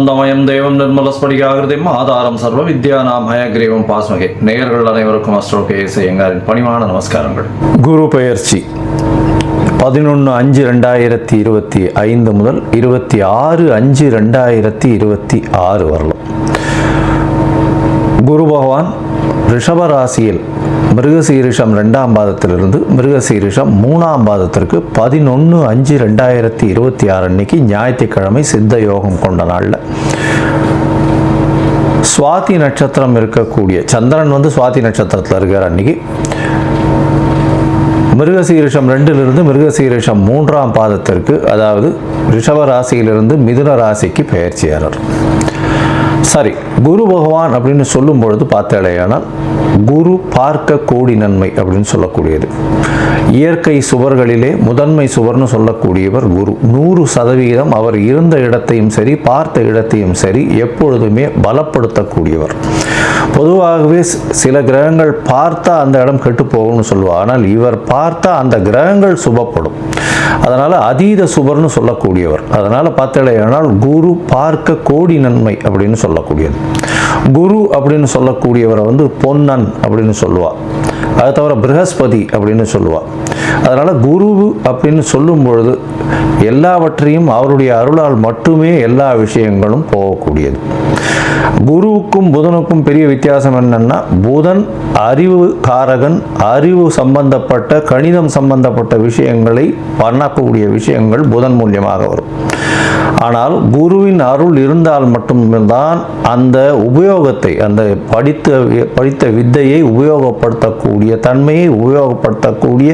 ஞானானந்தமயம் தேவம் நிர்மலஸ்படிகாகிருதிம் ஆதாரம் சர்வ வித்யானாம் ஹயக்ரீவம் பாஸ்மகே. நேயர்கள் அனைவருக்கும் அஸ்ட்ரோ கேஎஸ் ஐயங்காரின் பணிவான நமஸ்காரங்கள். குரு பெயர்ச்சி 11/5/2025 முதல் 26/5/2026 வரலாம். குரு பகவான் ரிஷபராசியில் மிருகசீரிஷம் 2ஆம் பாதத்திலிருந்து மிருகசீரிஷம் 3ஆம் பாதத்திற்கு 11/5/2026 அன்னைக்கு ஞாயிற்றுக்கிழமை சித்த யோகம் கொண்ட நாளில் சுவாதி நட்சத்திரம் இருக்கக்கூடிய சந்திரன் சுவாதி நட்சத்திரத்தில் இருக்கிற அன்னைக்கு மிருகசீரிஷம் 2லிருந்து மிருகசீரிஷம் 3ஆம் பாதத்திற்கு, அதாவது ரிஷபராசியிலிருந்து மிதுன ராசிக்கு பெயர்ச்சியாளர். சரி, குரு பகவான் அப்படின்னு சொல்லும் பொழுது பார்த்தேனால் குரு பார்க்க கோடி நன்மை அப்படின்னு சொல்லக்கூடியது. இயற்கை சுவர்களிலே முதன்மை சுவர்னு சொல்லக்கூடியவர் குரு. 100% அவர் இருந்த இடத்தையும் சரி பார்த்த இடத்தையும் சரி எப்பொழுதுமே பலப்படுத்தக்கூடியவர். பொதுவாகவே சில கிரகங்கள் பார்த்தா அந்த இடம் கெட்டு போகும்னு சொல்லுவார். ஆனால் இவர் பார்த்தா அந்த கிரகங்கள் சுபப்படும். அதனால் அதீத சுபர்னு சொல்லக்கூடியவர். அதனால் பார்த்தேனால் குரு பார்க்க கோடி நன்மை அப்படின்னு சொல்லக்கூடியது. குரு அப்படின்னு சொல்லக்கூடியவரை பொன்னன் அப்படின்னு சொல்லுவாள். அதை தவிர ப்ரஹஸ்பதி அப்படின்னு சொல்லுவாள். அதனால் குரு அப்படின்னு சொல்லும் பொழுது எல்லாவற்றையும் அவருடைய அருளால் மட்டுமே எல்லா விஷயங்களும் போகக்கூடியது. குருவுக்கும் புதனுக்கும் பெரிய வித்தியாசம் என்னன்னா, புதன் அறிவு காரகன், அறிவு சம்பந்தப்பட்ட கணிதம் சம்பந்தப்பட்ட விஷயங்களை பண்ணக்கூடிய விஷயங்கள் புதன் மூலியமாக வரும். ஆனால் குருவின் அருள் இருந்தால் மட்டும்தான் அந்த உபயோகத்தை, அந்த படித்த வித்தையை உபயோகப்படுத்தக்கூடிய தன்மையை உபயோகப்படுத்தக்கூடிய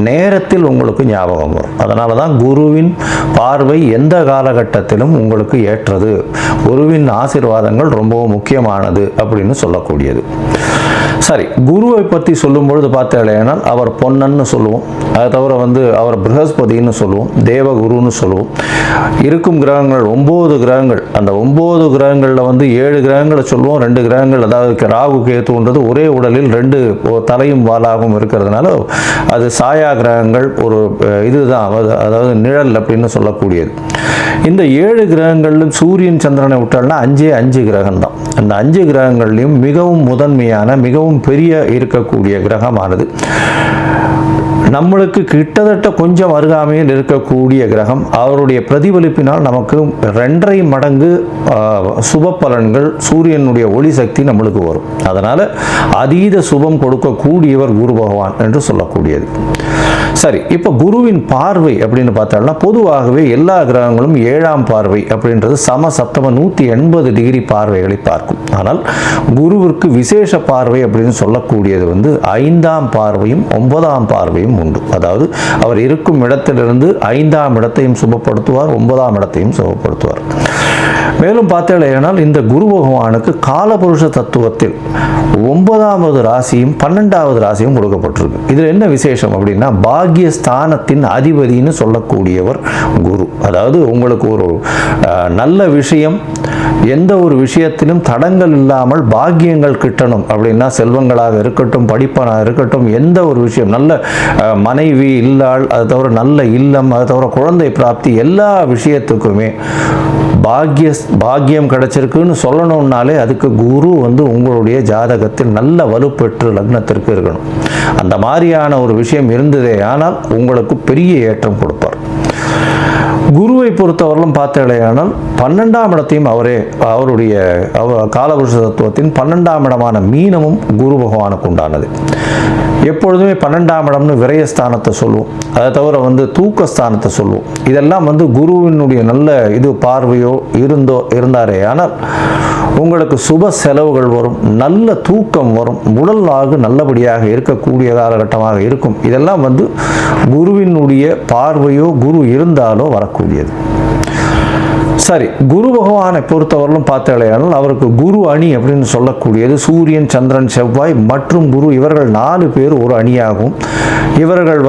நேரத்தில் உங்களுக்கு ஞாபகம் வரும். அதனால தான் குருவின் பார்வை எந்த காலகட்டத்திலும் உங்களுக்கு ஏற்றது. குருவின் ஆசீர்வாதங்கள் ரொம்பவும் முக்கியமானது அப்படின்னு சொல்லக்கூடியது. சரி, குருவை பற்றி சொல்லும் பொழுது பார்த்தேனால் அவர் பொன்னன்னு சொல்லுவோம். அதை தவிர அவர் ப்ரஹஸ்பதினு சொல்லுவோம், தேவகுருன்னு சொல்லுவோம். இருக்கும் கிரகங்கள் 9 கிரகங்கள். அந்த 9 கிரகங்களில் 7 கிரகங்களை சொல்லுவோம். 2 கிரகங்கள், அதாவது ராகு கேத்துன்றது ஒரே உடலில் 2 தலையும் வாலாகவும் இருக்கிறதுனால அது சாயா கிரகங்கள். ஒரு இதுதான், அதாவது நிழல் அப்படின்னு சொல்லக்கூடியது. இந்த 7 கிரகங்களிலும் சூரியன் சந்திரனை விட்டால்னா 5 கிரகம் தான். அந்த 5 கிரகங்கள்லையும் மிகவும் முதன்மையான மிகவும் பெரிய இருக்கக்கூடிய கிரகமானது நம்மளுக்கு கிட்டத்தட்ட கொஞ்சம் அருகாமையில் இருக்கக்கூடிய கிரகம். அவருடைய பிரதிபலிப்பினால் நமக்கு 2.5 மடங்கு சுப பலன்கள், சூரியனுடைய ஒளி சக்தி நம்மளுக்கு வரும். அதனால் அதீத சுபம் கொடுக்கக்கூடியவர் குரு பகவான் என்று சொல்லக்கூடியது. சரி, இப்போ குருவின் பார்வை அப்படின்னு பார்த்தோம்னா பொதுவாகவே எல்லா கிரகங்களும் 7ஆம் பார்வை அப்படின்றது சமசப்தம 180 டிகிரி பார்வைகளை பார்க்கும். ஆனால் குருவிற்கு விசேஷ பார்வை அப்படின்னு சொல்லக்கூடியது 5ஆம் பார்வையும் 9ஆம் பார்வையும் உண்டு. அதாவது அவர் இருக்கும் இடத்திலிருந்து 5ஆம் இடத்தையும் சுபப்படுத்துவார், 9ஆம் இடத்தையும் சுபப்படுத்துவார். மேலும் பார்த்தேனால் இந்த குரு பகவானுக்கு காலபுருஷ தத்துவத்தில் 9வது ராசியும் 12வது ராசியும் கொடுக்கப்பட்டிருக்கு. இதில் என்ன விசேஷம் அப்படின்னா, பாக்யஸ்தானத்தின் அதிபதினு சொல்லக்கூடியவர் குரு. அதாவது உங்களுக்கு ஒரு நல்ல விஷயம், எந்த ஒரு விஷயத்திலும் தடங்கள் இல்லாமல் பாக்கியங்கள் கிட்டணும் அப்படின்னா, செல்வங்களாக இருக்கட்டும், படிப்பனாக இருக்கட்டும், எந்த ஒரு விஷயம், நல்ல மனைவி இல்லாள், அது தவிர நல்ல இல்லம், அது தவிர குழந்தை பிராப்தி, எல்லா விஷயத்துக்குமே பாக்கியம் கிடைச்சிருக்குன்னு சொல்லணும்னாலே அதுக்கு குரு உங்களுடைய ஜாதகத்தில் நல்ல வலுப்பெற்று லக்னத்திற்கு இருக்கணும். அந்த மாதிரியான ஒரு விஷயம் இருந்ததே ஆனால் உங்களுக்கு பெரிய ஏற்றம் கொடுப்பார். குருவை பொறுத்தவரையிலும் பார்த்தேனால் 12ஆம் இடத்தையும் அவருடைய காலபுருஷ தத்துவத்தின் 12ஆம் இடமான மீனமும் குரு பகவானுக்கு உண்டானது. எப்பொழுதுமே 12ஆம் இடம்னு விரயஸ்தானத்தை சொல்லுவோம். அதை தவிர தூக்கஸ்தானத்தை சொல்லுவோம். இதெல்லாம் குருவினுடைய நல்ல பார்வையோ இருந்தாரே ஆனால் உங்களுக்கு சுப செலவுகள் வரும், நல்ல தூக்கம் வரும், உடல் ஆகு நல்லபடியாக இருக்கக்கூடிய காலகட்டமாக இருக்கும். இதெல்லாம் குருவினுடைய பார்வையோ குரு இருந்தாலோ வரக்கூடியது. சரி, குரு பகவானை பொறுத்தவரையிலும் பார்த்தேனால் அவருக்கு குரு அணி அப்படின்னு சொல்லக்கூடியது சூரியன், சந்திரன், செவ்வாய் மற்றும் குரு, இவர்கள் 4 பேர் ஒரு அணியாகவும், இவர்கள்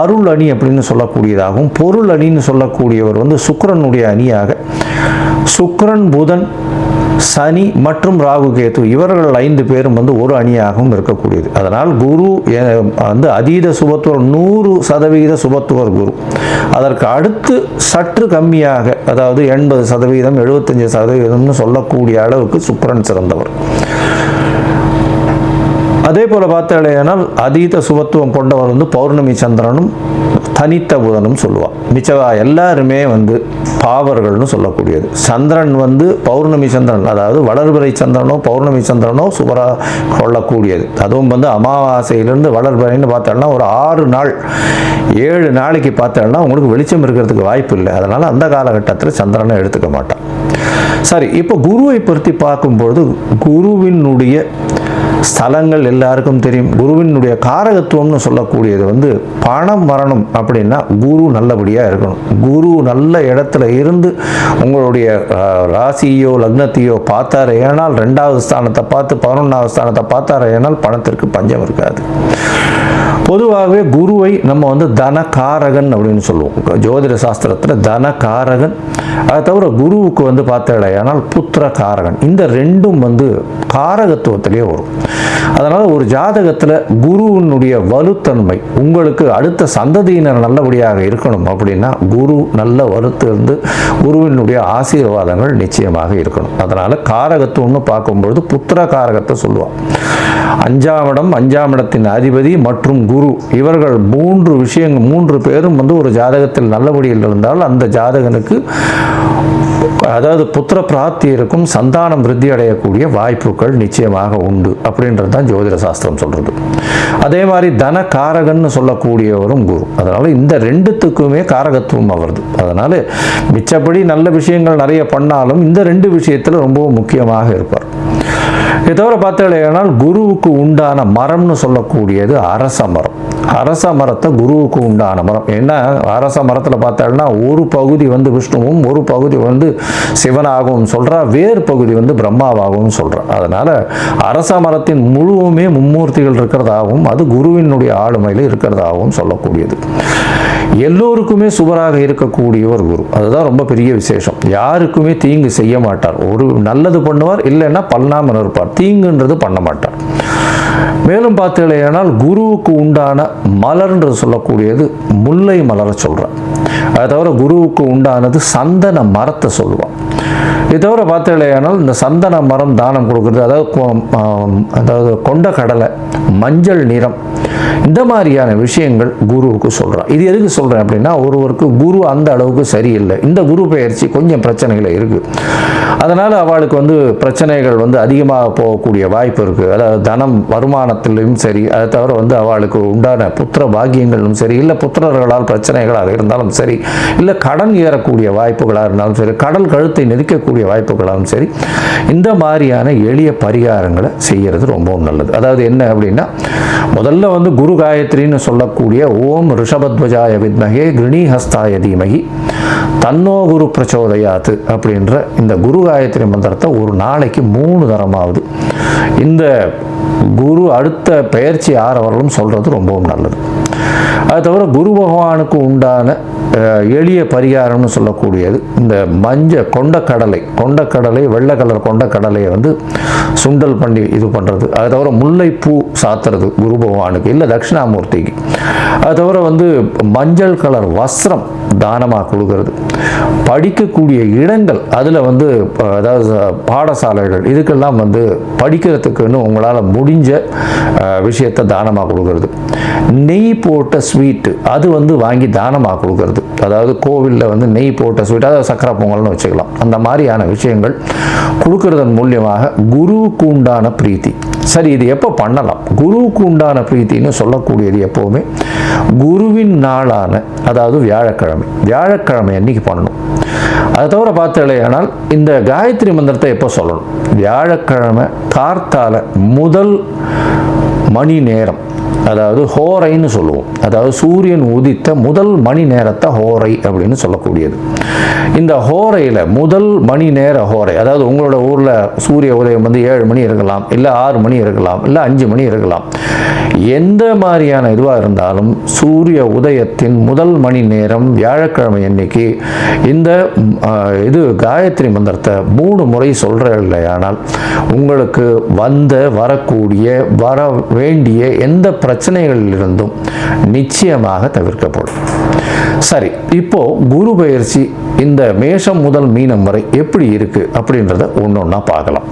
அருள் அணி அப்படின்னு சொல்லக்கூடியதாகவும், பொருள் அணின்னு சொல்லக்கூடியவர் சுக்கிரனுடைய அணியாக, சுக்கிரன், புதன், சனி மற்றும் ராகு, கேது இவர்கள் 5 பேரும் வந்து ஒரு அணியாகவும் இருக்கக்கூடியது. அதனால் குரு வந்து அதீத சுபத்துவர் 100% சுபத்துவர் குரு. அதற்கு அடுத்து சற்று கம்மியாக, அதாவது 80%, 75% சொல்லக்கூடிய அளவுக்கு சுக்கிரன் சிறந்தவர். அதே போல் பார்த்தாலேயானால் அதீத சுபத்துவம் கொண்டவர் வந்து பௌர்ணமி சந்திரனும் தனித்த புதனும் சொல்லுவாள். மிச்சவா எல்லாருமே வந்து பாவர்கள்னு சொல்லக்கூடியது. சந்திரன் வந்து பௌர்ணமி சந்திரன், அதாவது வளர்பிறை சந்திரனோ பௌர்ணமி சந்திரனோ சுபராக கொள்ளக்கூடியது. அதுவும் வந்து அமாவாசையிலிருந்து வளர்பிறைன்னு பார்த்தோம்னா ஒரு 6 நாள் 7 நாளைக்கு பார்த்தோம்னா உங்களுக்கு வெளிச்சம் இருக்கிறதுக்கு வாய்ப்பு இல்லை. அதனால் அந்த காலகட்டத்தில் சந்திரனை எடுத்துக்க மாட்டான். சரி, இப்போ குருவை பற்றி பார்க்கும்பொழுது குருவினுடைய ஸ்தலங்கள் எல்லாருக்கும் தெரியும். குருவினுடைய காரகத்துவம்னு சொல்லக்கூடியது வந்து பணம் வரணும் அப்படின்னா குரு நல்லபடியாக இருக்கணும். குரு நல்ல இடத்துல இருந்து உங்களுடைய ராசியோ லக்னத்தையோ பார்த்தாரு ஏனால் 2வது ஸ்தானத்தை பார்த்து 11வது ஸ்தானத்தை பார்த்தாரு ஏனால் பணத்திற்கு பஞ்சம் இருக்காது. பொதுவாகவே குருவை நம்ம வந்து தனகாரகன் அப்படின்னு சொல்லுவோம். ஜோதிட சாஸ்திரத்தில் தனகாரகன். அதை தவிர குருவுக்கு வந்து பார்த்தாலேயானால் புத்திர காரகன். இந்த 2ம் வந்து காரகத்துவத்திலே வரும். அதனால் ஒரு ஜாதகத்தில் குருவினுடைய வலுத்தன்மை, உங்களுக்கு அடுத்த சந்ததியினர் நல்லபடியாக இருக்கணும் அப்படின்னா குரு நல்ல வலுத்து இருந்து குருவினுடைய ஆசீர்வாதங்கள் நிச்சயமாக இருக்கணும். அதனால் காரகத்துவம்னு பார்க்கும்பொழுது புத்திர காரகத்தை சொல்லுவாள். 5ஆம் இடம், 5ஆம் இடத்தின் அதிபதி மற்றும் குரு இவர்கள் 3 பேரும் வந்து ஒரு ஜாதகத்தில் நல்லபடியில் இருந்தால் அந்த ஜாதகனுக்கு அதாவது புத்திர பிராப்தி இருக்கும், சந்தானம் விருத்தி அடையக்கூடிய வாய்ப்புகள் நிச்சயமாக உண்டு அப்படின்றது தான் ஜோதிட சாஸ்திரம் சொல்றது. அதே மாதிரி தன காரகன்னு சொல்லக்கூடியவரும் குரு. அதனால இந்த 2த்துக்குமே காரகத்துவம் அவரது. அதனால மிச்சப்படி நல்ல விஷயங்கள் நிறைய பண்ணாலும் இந்த 2 விஷயத்தில் ரொம்பவும் முக்கியமாக இருப்பார். இதை தவிர பார்த்தாலேயானால் குருவுக்கு உண்டான மரம்னு சொல்லக்கூடியது அரச மரம். அரச மரத்தை குருவுக்கு உண்டான மரம். ஏன்னா அரச மரத்தில் பார்த்தாங்கன்னா ஒரு பகுதி வந்து விஷ்ணுவும் ஒரு பகுதி வந்து சிவனாகவும் சொல்கிறா, வேறு பகுதி வந்து பிரம்மாவாகவும் சொல்கிறா. அதனால் அரச மரத்தின் முழுவுமே மும்மூர்த்திகள் இருக்கிறதாகவும் அது குருவினுடைய ஆளுமையில் இருக்கிறதாகவும் சொல்லக்கூடியது. எல்லோருக்குமே சுபராக இருக்கக்கூடிய ஒரு குரு. அதுதான் ரொம்ப பெரிய விசேஷம். யாருக்குமே தீங்கு செய்ய மாட்டார். ஒரு நல்லது பண்ணுவார், இல்லைன்னா பல்லாமல் இருப்பார். தீங்குன்றது பண்ண மாட்டார். மேலும் பார்த்தீங்கன்னா குருவுக்கு உண்டான மலர்ன்றது சொல்லக்கூடியது முல்லை மலரை சொல்கிறார். அதை தவிர குருவுக்கு உண்டானது சந்தன மரத்தை சொல்லுவான். இதை தவிர பார்த்தீங்கன்னா இந்த சந்தன மரம் தானம் கொடுக்குறது, அதாவது கொண்ட கடலை, மஞ்சள் நிறம், இந்த மாதிரியான விஷயங்கள் குருவுக்கு சொல்கிறான். இது எதுக்கு சொல்கிறேன் அப்படின்னா ஒருவருக்கு குரு அந்த அளவுக்கு சரியில்லை, இந்த குரு பெயர்ச்சி கொஞ்சம் பிரச்சனைகள் இருக்குது, அதனால் அவளுக்கு வந்து பிரச்சனைகள் வந்து அதிகமாக போகக்கூடிய வாய்ப்பு இருக்குது. அதாவது தனம் வருமானத்திலும் சரி, அதை தவிர வந்து அவளுக்கு உண்டான புத்திர பாக்கியங்களும் சரி, இல்லை புத்திரர்களால் பிரச்சனைகளாக இருந்தாலும் சரி, இல்லை கடன் ஏறக்கூடிய வாய்ப்புகளாக இருந்தாலும் சரி, கடல் கழுத்தை நெருக்கக்கூடிய வாய்ப்புகளாலும் சரி, இந்த மாதிரியான எளிய பரிகாரங்களை செய்கிறது ரொம்பவும் நல்லது. அதாவது என்ன அப்படின்னா முதல்ல வந்து குரு காயத்ரின்னு சொல்லக்கூடிய ஓம் ரிஷபத்வஜாய வித்மகே கிருணிஹஸ்தாய தீமகி தன்னோ குரு பிரச்சோதயாத்து அப்படின்ற இந்த குரு காயத்ரி மந்திரத்தை ஒரு நாளைக்கு 3 தரமாவது இந்த குரு அடுத்த பெயர்ச்சி ஆறவர்களும் சொல்கிறது ரொம்பவும் நல்லது. அது தவிர குரு பகவானுக்கு உண்டான எளிய பரிகாரம்னு சொல்லக்கூடியது இந்த கொண்டக்கடலை வெள்ளை கலர் கொண்டக்கடலையை வந்து சுண்டல் பண்ணி இது பண்ணுறது. அது தவிர முல்லைப்பூ சாத்துறது குரு பகவானுக்கு, இல்லை தட்சிணாமூர்த்திக்கு. அது தவிர வந்து மஞ்சள் கலர் வஸ்திரம் தானமாக கொடுக்கறது. படிக்கக்கூடிய இடங்கள் அதில் வந்து அதாவது பாடசாலைகள் இதுக்கெல்லாம் வந்து படிக்கிறதுக்குன்னு உங்களால் முடிஞ்ச விஷயத்தை தானமாக கொடுக்கறது. நெய் போட்ட ஸ்வீட்டு அது வந்து வாங்கி தானமாக கொடுக்கறது. அதாவது கோவிலில் வந்து நெய் போட்ட ஸ்வீட், அதாவது சக்கரை பொங்கல்னு வச்சுக்கலாம். அந்த மாதிரியான விஷயங்கள் கொடுக்கறதன் மூலியமாக குருவுக்கு உண்டான பிரீத்தி. சரி, இது எப்போ பண்ணலாம்? குருவுக்கு உண்டான பிரீத்தின்னு சொல்லக்கூடியது எப்போவுமே குருவின் நாளான அதாவது வியாழக்கிழமை அன்னைக்கு பண்ணணும். அதை தவிர பார்த்தலையானால் இந்த காயத்ரி மந்திரத்தை எப்போ சொல்லணும்? வியாழக்கிழமை கார்த்தால முதல் மணி நேரம் அதாவது ஹோரைன்னு சொல்லுவோம். அதாவது சூரியன் உதித்த முதல் மணி நேரத்தை ஹோரை அப்படின்னு சொல்லக்கூடியது. இந்த ஹோரையில் முதல் மணி நேர ஹோரை, அதாவது உங்களோட ஊரில் சூரிய உதயம் வந்து 7 மணி இருக்கலாம், இல்லை 6 மணி இருக்கலாம், இல்லை 5 மணி இருக்கலாம். எந்த மாதிரியான இதுவாக இருந்தாலும் சூரிய உதயத்தின் முதல் மணி நேரம் வியாழக்கிழமை அன்னைக்கு இந்த இது காயத்ரி மந்திரத்தை 3 முறை சொல்கிற இல்லையானால் உங்களுக்கு வரக்கூடிய வர வேண்டிய எந்த பிரச்சனைகளிலிருந்தும் நிச்சயமாக தவிர்க்கப்படும். சரி, இப்போ குரு பயிற்சி இந்த மேஷம் முதல் மீனம் வரை எப்படி இருக்கு அப்படின்றத ஒன்றா பார்க்கலாம்.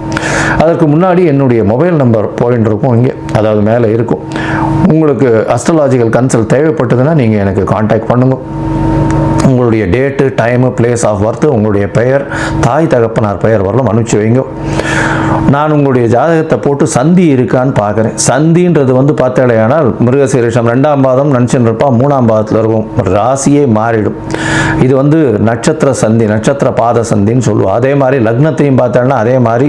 அதற்கு முன்னாடி என்னுடைய மொபைல் நம்பர் பாயிண்ட் இருக்கும் இங்கே, அதாவது மேலே இருக்கும். உங்களுக்கு அஸ்ட்ராலாஜிக்கல் கன்சல்ட் தேவைப்பட்டதுன்னா நீங்கள் எனக்கு கான்டாக்ட் பண்ணுங்க. உங்களுடைய date, time, place of birth, உங்களுடைய பெயர், தாய் தகப்பனார் பெயர் வரலாம் அனுப்பிச்சு வைங்க. நான் உங்களுடைய ஜாதகத்தை போட்டு சந்தி இருக்கான்னு பார்க்குறேன். சந்தின்றது வந்து பார்த்தாலேயானால் மிருகசீரிஷம் 2ஆம் பாதம் நினச்சின்னு இருப்பா, 3ஆம் பாதத்தில் இருக்கும், ராசியே மாறிடும். இது வந்து நட்சத்திர சந்தி, நட்சத்திர பாத சந்தின்னு சொல்லுவோம். அதே மாதிரி லக்னத்தையும் பார்த்தேன்னா அதே மாதிரி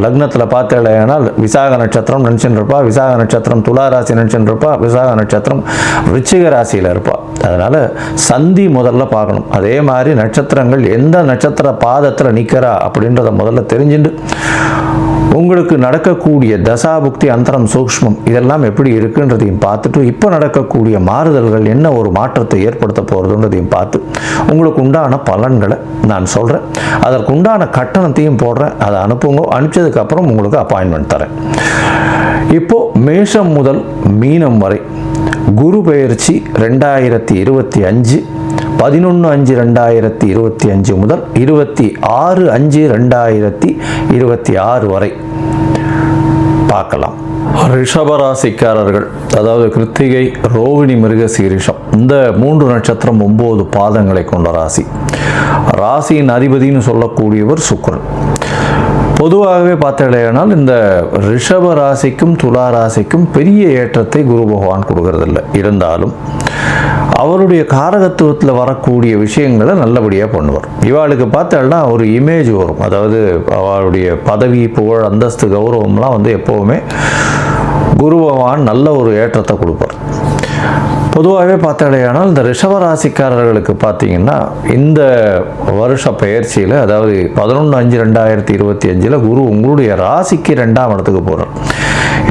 லக்னத்தில் பார்த்தாலேயானால் விசாக நட்சத்திரம் நினச்சின்னு இருப்பா, விசாக நட்சத்திரம் துலா ராசி நினச்சின்னு இருப்பா, விசாக நட்சத்திரம் விருச்சிக ராசியில் இருப்பா. அதனால் சந்தி முதல்ல பார்க்கணும். அதே மாதிரி நட்சத்திரங்கள் எந்த நட்சத்திர பாதத்தில் நிற்கிறா அப்படின்றத முதல்ல தெரிஞ்சுட்டு உங்களுக்கு நடக்கக்கூடிய தசாபுக்தி, அந்தரம், சூக்ஷ்மம் இதெல்லாம் எப்படி இருக்குன்றதையும் பார்த்துட்டு இப்போ நடக்கக்கூடிய மாறுதல்கள் என்ன ஒரு மாற்றத்தை ஏற்படுத்த போகிறதுன்றதையும் பார்த்து உங்களுக்கு உண்டான பலன்களை நான் சொல்கிறேன். அதற்கு உண்டான கட்டணத்தையும் போடுறேன். அதை அனுப்புங்க. அனுப்பிச்சதுக்கப்புறம் உங்களுக்கு அப்பாயின்மெண்ட் தரேன். இப்போது மேஷம் முதல் மீனம் வரை குரு பெயர்ச்சி 2025 11/5/2025 முதல் 26/5/2026 வரை பார்க்கலாம். ரிஷபராசிக்காரர்கள், அதாவது கிருத்திகை, ரோகிணி, மிருகசீரிஷம் இந்த 3 நட்சத்திரம் 9 பாதங்களை கொண்ட ராசி. ராசியின் அதிபதினு சொல்லக்கூடியவர் சுக்கிரன். பொதுவாகவே பார்த்தீங்கன்னா இந்த ரிஷப ராசிக்கும் துலா ராசிக்கும் பெரிய ஏற்றத்தை குரு பகவான் கொடுக்கறதில்லை. இருந்தாலும் அவருடைய காரகத்துவத்தில் வரக்கூடிய விஷயங்களை நல்லபடியாக பண்ணுவார். இவாளுக்கு பார்த்தால்னா ஒரு இமேஜ் வரும். அதாவது அவருடைய பதவி, புகழ், அந்தஸ்து, கௌரவம்லாம் வந்து எப்போவுமே குரு பகவான் நல்ல ஒரு ஏற்றத்தை கொடுப்பார். பொதுவாகவே பார்த்தாலேயானால் இந்த ரிஷபராசிக்காரர்களுக்கு பார்த்தீங்கன்னா இந்த வருஷ பெயர்ச்சியில், அதாவது 11/5/2025 குரு உங்களுடைய ராசிக்கு 2ஆம் இடத்துக்கு போகிறார்.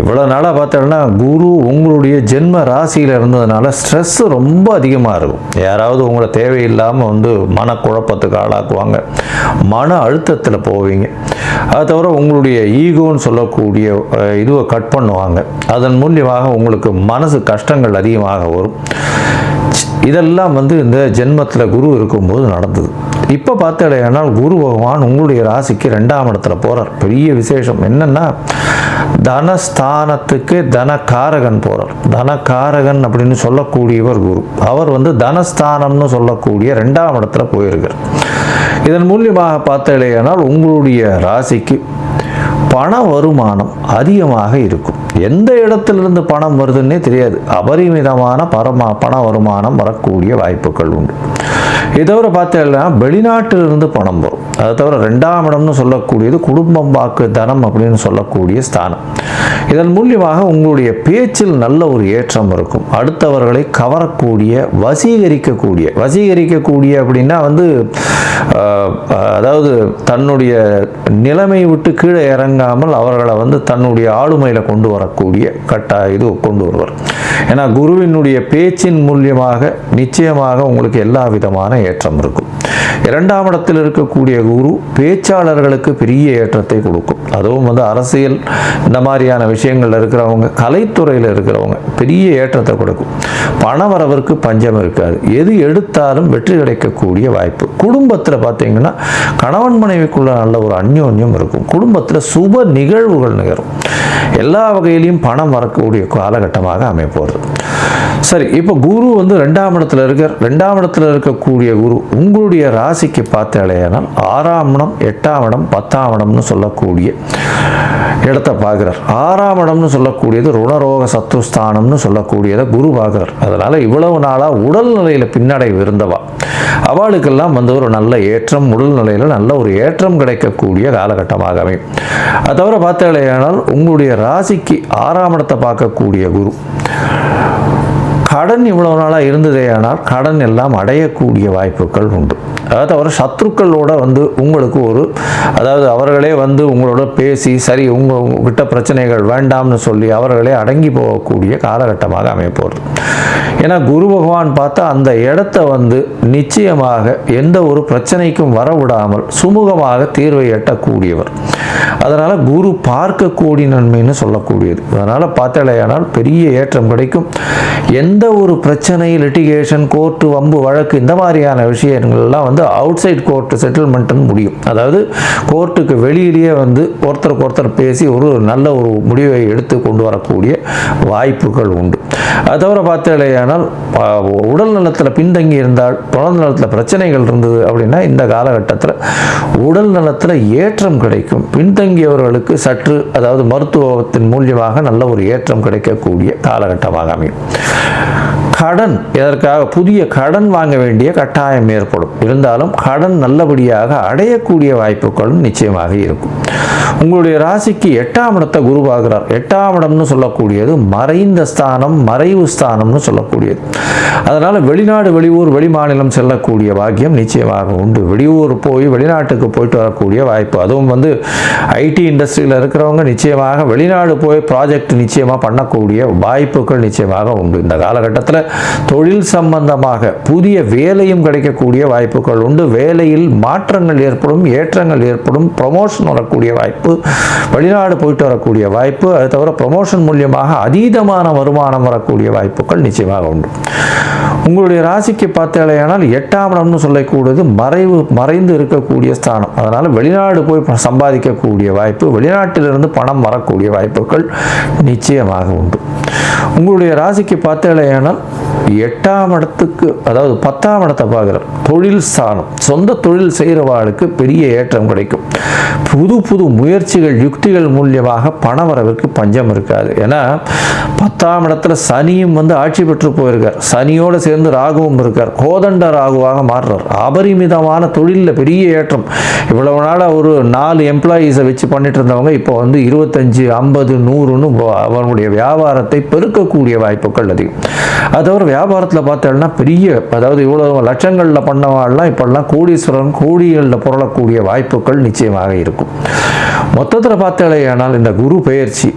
இவ்வளோ நாளாக பார்த்தோம்னா குரு உங்களுடைய ஜென்ம ராசியில் இருந்ததுனால ஸ்ட்ரெஸ் ரொம்ப அதிகமாக இருக்கும். யாராவது உங்களை தேவையில்லாமல் வந்து மனக்குழப்பத்துக்கு ஆளாக்குவாங்க, மன அழுத்தத்தில் போவீங்க. அது தவிர உங்களுடைய ஈகோன்னு சொல்லக்கூடிய இதுவை கட் பண்ணுவாங்க. அதன் மூலியமாக உங்களுக்கு மனசு கஷ்டங்கள் அதிகமாக வரும். இதெல்லாம் வந்து இந்த ஜென்மத்தில் குரு இருக்கும்போது நடந்தது. இப்போ பார்த்தாலேயானால் குரு பகவான் உங்களுடைய ராசிக்கு 2ஆம் இடத்துல போகிறார். பெரிய விசேஷம் என்னென்னா தனஸ்தானத்துக்கு தனகாரகன் போகிறார். தனகாரகன் அப்படின்னு சொல்லக்கூடியவர் குரு. அவர் வந்து தனஸ்தானம்னு சொல்லக்கூடிய 2ஆம் இடத்துல போயிருக்கார். இதன் மூலியமாக பார்த்தாலேயானால் உங்களுடைய ராசிக்கு பண வருமானம் அதிகமாக இருக்கும். எந்த இடத்திலிருந்து பணம் வருதுன்னே தெரியாது. அபரிமிதமான பண வருமானம் வரக்கூடிய வாய்ப்புகள் உண்டு. இதை தவிர பார்த்தீங்கன்னா வெளிநாட்டிலிருந்து பணம் வரும். அதை தவிர 2ஆம் இடம்னு சொல்லக்கூடியது குடும்பம், வாக்கு, தனம் அப்படின்னு சொல்லக்கூடிய ஸ்தானம். இதன் மூலியமாக உங்களுடைய பேச்சில் நல்ல ஒரு ஏற்றம் இருக்கும். அடுத்தவர்களை கவரக்கூடிய, வசீகரிக்கக்கூடிய அப்படின்னா வந்து அதாவது தன்னுடைய நிலைமை விட்டு கீழே இறங்காமல் அவர்களை வந்து தன்னுடைய ஆளுமையில் கொண்டு வரக்கூடிய இது கொண்டு வருவார். ஏன்னா குருவினுடைய பேச்சின் மூலியமாக நிச்சயமாக உங்களுக்கு எல்லா விதமான ஏற்றம் இருக்கும். 2ஆம் இடத்தில் இருக்கக்கூடிய குரு பேச்சாளர்களுக்கு பெரிய ஏற்றத்தை கொடுக்கும். அதுவும் வந்து அரசியல் இந்த மாதிரியான விஷயங்கள் இருக்கிறவங்க, கலைத்துறையில் இருக்கிறவங்க பெரிய ஏற்றத்தை கொடுக்கும். பணவரவிற்கு பஞ்சம் இருக்காது. எது எடுத்தாலும் வெற்றி கிடைக்கக்கூடிய வாய்ப்பு. குடும்பத்தில் பார்த்தீங்கன்னா கணவன் மனைவிக்குள்ள நல்ல ஒரு அந்யோன்யம் இருக்கும். குடும்பத்தில் சுப நிகழ்வுகள் நிகழும். எல்லா வகையிலையும் பணம் வரக்கூடிய காலகட்டமாக அமைப்போகிறது. சரி, இப்போ குரு வந்து 2ஆம் இடத்துல இருக்கார். 2ஆம் இடத்துல இருக்கக்கூடிய குரு உங்களுடைய உங்களுடைய ராசிக்கு பார்த்தாலேனால் 6ஆம் இடம் 8ஆம் இடம் 10ஆம் இடம்னு சொல்லக்கூடிய இடத்தை பார்க்குறார். 6ஆம் இடம்னு சொல்லக்கூடியது ருணரோக சத்துஸ்தானம்னு சொல்லக்கூடியதை குரு பார்க்குறார். அதனால் இவ்வளவு நாளாக உடல்நிலையில் பின்னடைவு இருந்தவா அவளுக்கெல்லாம் வந்து ஒரு நல்ல ஏற்றம், உடல்நிலையில் நல்ல ஒரு ஏற்றம் கிடைக்கக்கூடிய காலகட்டமாக அமையும். அது தவிர பார்த்தாலேயானால் உங்களுடைய ராசிக்கு 6ஆம் இடத்தை பார்க்கக்கூடிய குரு கடன் இவ்வளவு நாளாக இருந்ததேயானால் கடன் எல்லாம் அடையக்கூடிய வாய்ப்புகள் உண்டு. அதாவது அவர் சத்துருக்களோட வந்து உங்களுக்கு ஒரு அதாவது அவர்களே வந்து உங்களோட பேசி சரி உங்ககிட்ட பிரச்சனைகள் வேண்டாம்னு சொல்லி அவர்களே அடங்கி போகக்கூடிய காலகட்டமாக அமையப்போகிறது. ஏன்னா குரு பகவான் பார்த்தா அந்த இடத்த வந்து நிச்சயமாக எந்த ஒரு பிரச்சனைக்கும் வரவிடாமல் சுமூகமாக தீர்வை எட்டக்கூடியவர். அதனால் குரு பார்க்கக்கூடிய நன்மைன்னு சொல்லக்கூடியது. அதனால் பார்த்தாலேயானால் பெரிய ஏற்றம் கிடைக்கும். எந்த ஒரு பிரச்சனை, லிட்டிகேஷன், கோர்ட்டு, வம்பு, வழக்கு இந்த மாதிரியான விஷயங்கள்லாம் வந்து அவுட் சைட் கோர்ட்டு செட்டில்மெண்ட்டுன்னு முடியும். அதாவது கோர்ட்டுக்கு வெளியிலேயே வந்து ஒருத்தருக்கு ஒருத்தர் பேசி ஒரு நல்ல ஒரு முடிவை எடுத்து கொண்டு வரக்கூடிய வாய்ப்புகள் உண்டு. அது தவிர பார்த்தாலேயானால் உடல் நலத்தில் பின்தங்கி இருந்தால், உடல் நலத்தில் பிரச்சனைகள் இருந்தது அப்படின்னா இந்த காலகட்டத்தில் உடல் நலத்தில் ஏற்றம் கிடைக்கும். பின்தங்கியவர்களுக்கு சற்று அதாவது மருத்துவத்தின் மூலியமாக நல்ல ஒரு ஏற்றம் கிடைக்கக்கூடிய காலகட்டமாக அமையும். கடன் எதற்காக புதிய கடன் வாங்க வேண்டிய கட்டாயம் ஏற்படும். இருந்தாலும் கடன் நல்லபடியாக அடையக்கூடிய வாய்ப்புகளும் நிச்சயமாக இருக்கும். உங்களுடைய ராசிக்கு 8ஆம் இடத்தை குரு பார்க்கிறார். 8ஆம் இடம்னு சொல்லக்கூடியது மறைந்த ஸ்தானம், மறைவு ஸ்தானம்னு சொல்லக்கூடியது. அதனால் வெளிநாடு, வெளியூர், வெளிமாநிலம் செல்லக்கூடிய பாக்கியம் நிச்சயமாக உண்டு. வெளியூர் போய் வெளிநாட்டுக்கு போயிட்டு வரக்கூடிய வாய்ப்பு, அதுவும் வந்து ஐடி இண்டஸ்ட்ரியில் இருக்கிறவங்க நிச்சயமாக வெளிநாடு போய் ப்ராஜெக்ட் நிச்சயமாக பண்ணக்கூடிய வாய்ப்புகள் நிச்சயமாக உண்டு. இந்த காலகட்டத்தில் தொழில் சம்பந்தமாக புதிய வேலையும் கிடைக்கக்கூடிய வாய்ப்புகள் உண்டு. வேலையில் மாற்றங்கள் ஏற்படும், ஏற்றங்கள் ஏற்படும், ப்ரமோஷன் வரக்கூடிய வாய்ப்பு, வெளிநாடு போயிட்டு வரக்கூடிய வாய்ப்பு. அது தவிர ப்ரமோஷன் மூலியமாக அதீதமான வருமானம் வரக்கூடிய வாய்ப்புகள் நிச்சயமாக உண்டு. உங்களுடைய ராசிக்கு பார்த்தாலேயானால் 8ஆம் இடம்னு சொல்லக்கூடியது மறைந்து இருக்கக்கூடிய ஸ்தானம். அதனால் வெளிநாடு போய் சம்பாதிக்கக்கூடிய வாய்ப்பு, வெளிநாட்டிலிருந்து பணம் வரக்கூடிய வாய்ப்புகள் நிச்சயமாக உண்டு. உங்களுடைய ராசிக்கு பார்த்தாலேயானால் 8ஆம் இடத்துக்கு அதாவது 10ஆம் இடத்தை பார்க்குறார். தொழில் ஸ்தானம், சொந்த தொழில் செய்கிறவாளுக்கு பெரிய ஏற்றம் கிடைக்கும். புது புது முயற்சிகள், யுக்திகள் மூலியமாக பண வரவிற்கு பஞ்சம் இருக்காது. ஏன்னா 10ஆம் இடத்துல சனியும் வந்து ஆட்சி பெற்று போயிருக்கார். சனியோடு சேர்ந்து ராகுவும் இருக்கார். கோதண்ட ராகுவாக மாறுறார். அபரிமிதமான தொழிலில் பெரிய ஏற்றம். இவ்வளவு நாளாக ஒரு 4 எம்ப்ளாயீஸை வச்சு பண்ணிட்டு இருந்தவங்க இப்போ வந்து 25, 50, 100ன்னு அவர்களுடைய வியாபாரத்தை பெருக்கக்கூடிய வாய்ப்புகள் அதிகம். அது தவிர வியாபாரத்தில் பார்த்தோம்னா பெரிய அதாவது இவ்வளவு லட்சங்களில் பண்ணவாள்லாம் இப்பெல்லாம் கோடீஸ்வரன், கோடிகளில் புரளக்கூடிய வாய்ப்புகள் நிச்சயமாக இருக்கும். மொத்தத்தில் பார்த்தாலேயானால் இந்த குரு பெயர்ச்சி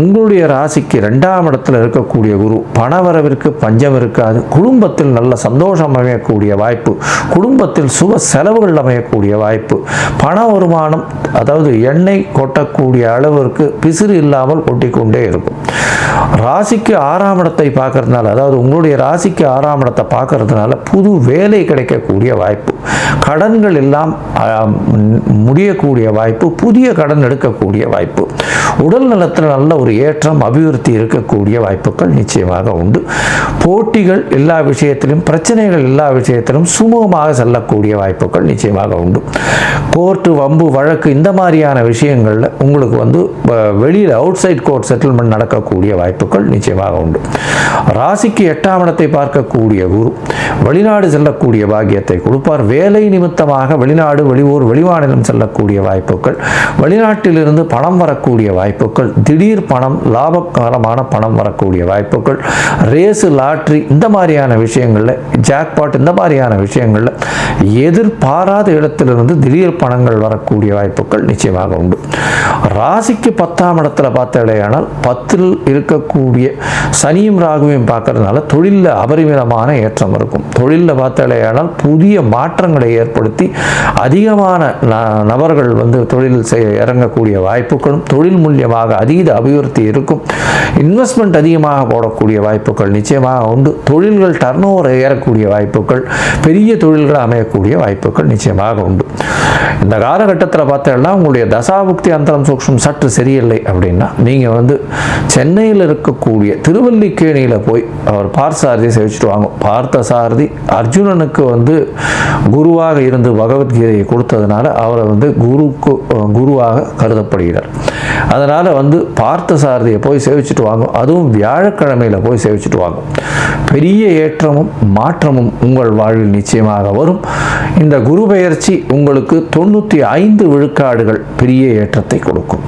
உங்களுடைய ராசிக்கு 2ஆம் இடத்துல இருக்கக்கூடிய குரு பணவரவிற்கு பஞ்சம் இருக்காது. குடும்பத்தில் நல்ல சந்தோஷம் அமையக்கூடிய வாய்ப்பு, குடும்பத்தில் சுப செலவுகள் அமையக்கூடிய வாய்ப்பு, பண வருமானம் அதாவது எண்ணெய் கொட்டக்கூடிய அளவிற்கு பிசிறு இல்லாமல் கொட்டிக்கொண்டே இருக்கும். ராசிக்கு 6ஆம் இடத்தை பார்க்கறதுனால அதாவது உங்களுடைய ராசிக்கு 6ஆம் இடத்தை பார்க்கறதுனால புது வேலை கிடைக்கக்கூடிய வாய்ப்பு, கடன்கள் எல்லாம் முடியக்கூடிய வாய்ப்பு, புதிய கடன் எடுக்கக்கூடிய வாய்ப்பு, உடல் நலத்தில் நல்ல ஒரு ஏற்றம், அபிவிருத்தி இருக்கக்கூடிய வாய்ப்புகள் நிச்சயமாக உண்டு. போட்டிகள் எல்லா விஷயத்திலும், பிரச்சனைகள் எல்லா விஷயத்திலும் சுமூகமாக செல்லக்கூடிய வாய்ப்புகள் நிச்சயமாக உண்டு. கோர்ட்டு, வம்பு, வழக்கு இந்த மாதிரியான விஷயங்களில் உங்களுக்கு வந்து வெளியில் அவுட் சைட் கோர்ட் செட்டில்மெண்ட் நடக்கக்கூடிய வாய்ப்புகள் நிச்சயமாக உண்டு. ராசிக்கு 8ஆம் இடத்தை பார்க்கக்கூடிய குரு வெளிநாடு செல்லக்கூடிய பாக்கியத்தை கொடுப்பார். வேலை நிமித்தமாக வெளிநாடு, வெளியூர், வெளிமாநிலம் செல்லக்கூடிய வாய்ப்புகள், வெளிநாட்டிலிருந்து பணம் வரக்கூடிய வாய்ப்புகள், திடீர் பணம், லாபகரமான பணம் வரக்கூடிய வாய்ப்புகள், ரேஸு, லாட்ரி இந்த மாதிரியான விஷயங்களில், ஜாக்பாட் இந்த மாதிரியான விஷயங்களில் எதிர்பாராத இடத்திலிருந்து திடீர் பணங்கள் வரக்கூடிய வாய்ப்புகள் நிச்சயமாக உண்டு. ராசிக்கு 10ஆம் இடத்துல பார்த்தாலேயானால் 10ல் இருக்கக்கூடிய சனியும் ராகுவையும் பார்க்கறதுனால தொழிலில் அபரிமிதமான ஏற்றம் இருக்கும். தொழிலில் பார்த்தாலேயானால் புதிய மாற்றங்களை ஏற்படுத்தி அதிகமான நபர்கள் வந்து தொழில் இறங்கக்கூடிய வாய்ப்புகளும், தொழில் மூலியமாக அதீத அபிவிருத்தி இருக்கும். இன்வெஸ்ட்மெண்ட் அதிகமாக போடக்கூடிய வாய்ப்புகள் நிச்சயமாக உண்டு. தொழில்கள் டர்ன் ஓவர் ஏறக்கூடிய வாய்ப்புகள், பெரிய தொழில்கள் அமைய அடையக்கூடிய வாய்ப்புகள் நிச்சயமாக உண்டு. இந்த காலகட்டத்தில் பார்த்தீங்கன்னா உங்களுடைய தசாபுக்தி அந்தரம் சூக்ஷ்மம் சற்று சரியில்லை அப்படின்னா நீங்கள் சென்னையில் இருக்கக்கூடிய திருவல்லிக்கேணியில் போய் அவர் பார்த்தசாரதியை சேவிச்சுட்டு வாங்க. பார்த்தசாரதி அர்ஜுனனுக்கு குருவாக இருந்து பகவத்கீதையை கொடுத்ததுனால அவரை குருவாக கருதப்படுகிறார். அதனால் பார்த்தசாரதியை போய் சேவிச்சுட்டு வாங்க. அதுவும் வியாழக்கிழமையில் போய் சேவிச்சுட்டு வாங்க. பெரிய ஏற்றமும் மாற்றமும் உங்கள் வாழ்வில் நிச்சயமாக வரும். இந்த குரு பெயர்ச்சி உங்களுக்கு 95 விழுக்காடுகள் பெரிய ஏற்றத்தை கொடுக்கும்.